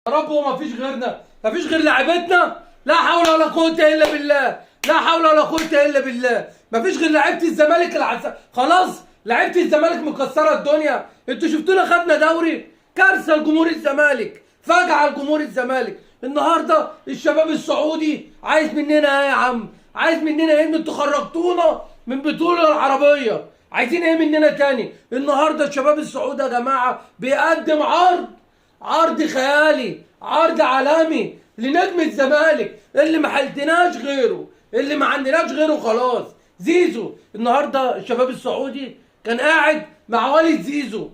يا رب وما فيش غيرنا، ما فيش غير لعيبتنا. لا حول ولا قوة إلا بالله، لا حول ولا قوة إلا بالله. ما فيش غير لعيبة الزمالك خلاص لعيبة الزمالك مكسرة الدنيا. انتوا شفتونا خدنا دوري؟ كارثة لجمهور الزمالك، فجعة لجمهور الزمالك. النهارده الشباب السعودي عايز مننا ايه يا عم؟ عايز مننا ايه؟ انتوا خرجتونا من بطولة العربية، عايزين ايه مننا تاني؟ النهارده الشباب السعودي يا جماعة بيقدم عرض خيالي، عرض عالمي لنجم الزمالك اللي ما حلتناش غيره، اللي ما عندناش غيره خلاص. زيزو النهارده الشباب السعودي كان قاعد مع والد زيزو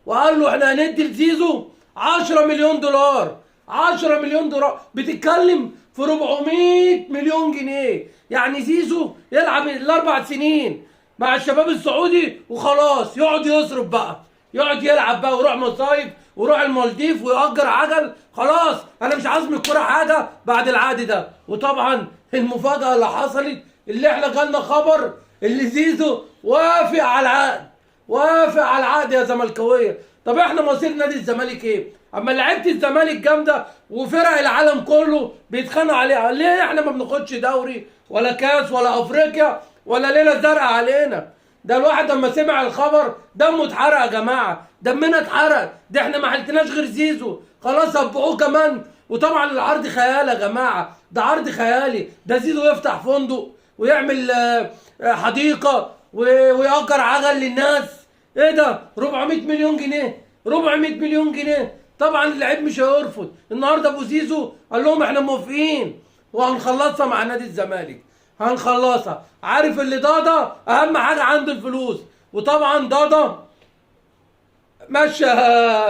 وقال له احنا هندي لزيزو 10 مليون دولار. 10 مليون دولار بتتكلم في 400 مليون جنيه. يعني زيزو يلعب الاربع سنين مع الشباب السعودي وخلاص، يقعد يصرف بقى، يقعد يلعب بقى ويروح مصايف ويروح المالديف ويأجر عجل. خلاص انا مش عايز من الكوره حاجه بعد العقد ده. وطبعا المفاجاه اللي حصلت اللي احنا جالنا خبر اللي زيزو وافق على العقد، وافق على العقد يا زملكاويه. طب احنا مصير نادي الزمالك ايه؟ اما لعيبه الزمالك جامده وفرق العالم كله بيتخانقوا عليها، ليه احنا ما بناخدش دوري ولا كاس ولا افريقيا ولا ليله زرقاء علينا؟ ده الواحد لما سمع الخبر دمه اتحرق يا جماعه، دمنا اتحرق. ده احنا ما حلتناش غير زيزو، خلاص هبقوه كمان. وطبعا العرض خيال يا جماعه، ده عرض خيالي. ده زيزو يفتح فندق ويعمل حديقه ويأجر عجل للناس. ايه ده؟ 400 مليون جنيه، 400 مليون جنيه. طبعا اللعيب مش هيرفض. النهارده ابو زيزو قال لهم احنا موافقين وهنخلصها مع نادي الزمالك، هنخلصها. عارف اللي ضاضة اهم حاجه عنده الفلوس. وطبعا ضاضة مشى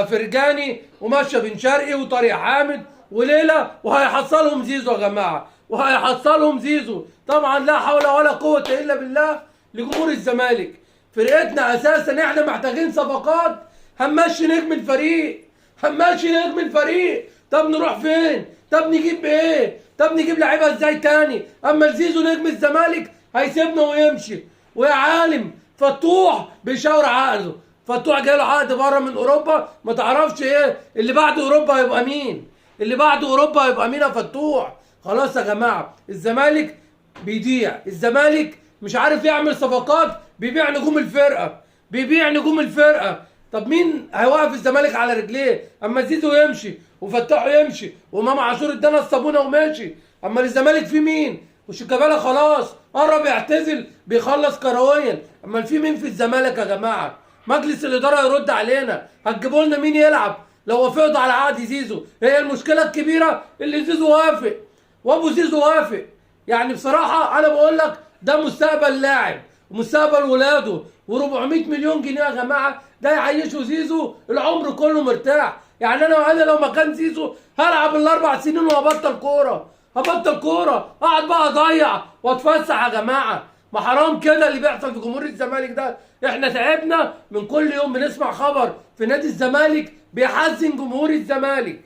فرجاني ومشى بن شرقي وطارق حامد وليلى، وهيحصلهم زيزو يا جماعه، وهيحصلهم زيزو. طبعا لا حول ولا قوه الا بالله لجمهور الزمالك. فرقتنا اساسا احنا محتاجين صفقات. هنمشي نجم الفريق، هنمشي نجم الفريق. طب نروح فين؟ طب نجيب ايه؟ طب نجيب لعيبه ازاي تاني؟ اما زيزو نجم الزمالك هيسيبنا ويمشي. ويا عالم فتوح بيشاور عقله، فتوح جاي له عقد بره من اوروبا، ما تعرفش ايه اللي بعد اوروبا هيبقى مين؟ اللي بعد اوروبا هيبقى مين يا فتوح؟ خلاص يا جماعه الزمالك بيضيع، الزمالك مش عارف يعمل صفقات، بيبيع نجوم الفرقه، بيبيع نجوم الفرقه. طب مين هيوقف الزمالك على رجليه؟ اما زيزو يمشي وفتحه يمشي وامام عاشور ادانا الصابونه وماشي، اما الزمالك في مين؟ وشيكابالا خلاص قرب يعتزل بيخلص كرويا. اما في مين في الزمالك يا جماعه؟ مجلس الاداره يرد علينا. هتجيبوا لنا مين يلعب لو وافقوا على عقد زيزو؟ هي المشكله الكبيره اللي زيزو وافق وابو زيزو وافق. يعني بصراحه انا بقول لك ده مستقبل لاعب ومستقبل ولاده، و400 مليون جنيه يا جماعه ده يعيشوا زيزو العمر كله مرتاح. يعني انا لو مكان زيزو هلعب الاربع سنين وهبطل كوره، هبطل كوره، اقعد بقى اضيع واتفسح يا جماعه. ما حرام كده اللي بيحصل في جمهور الزمالك ده. احنا تعبنا من كل يوم بنسمع خبر في نادي الزمالك بيحزن جمهور الزمالك.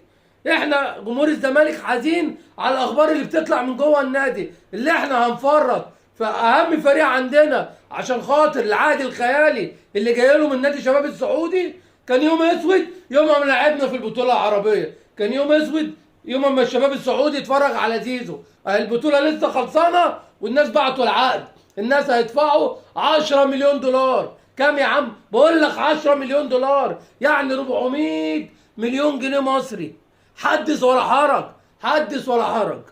احنا جمهور الزمالك حزين على الاخبار اللي بتطلع من جوه النادي، اللي احنا هنفرط في اهم فريق عندنا عشان خاطر العقد الخيالي اللي جاي له من نادي الشباب السعودي. كان يوم اسود يوم ما لعبنا في البطوله العربيه، كان يوم اسود يوم ما الشباب السعودي اتفرج على زيزو. البطوله لسه خلصانه والناس بعتوا العقد، الناس هيدفعوا 10 مليون دولار. كام يا عم؟ بقول لك 10 مليون دولار، يعني 400 مليون جنيه مصري. حدث ولا حرج، حدث ولا حرج.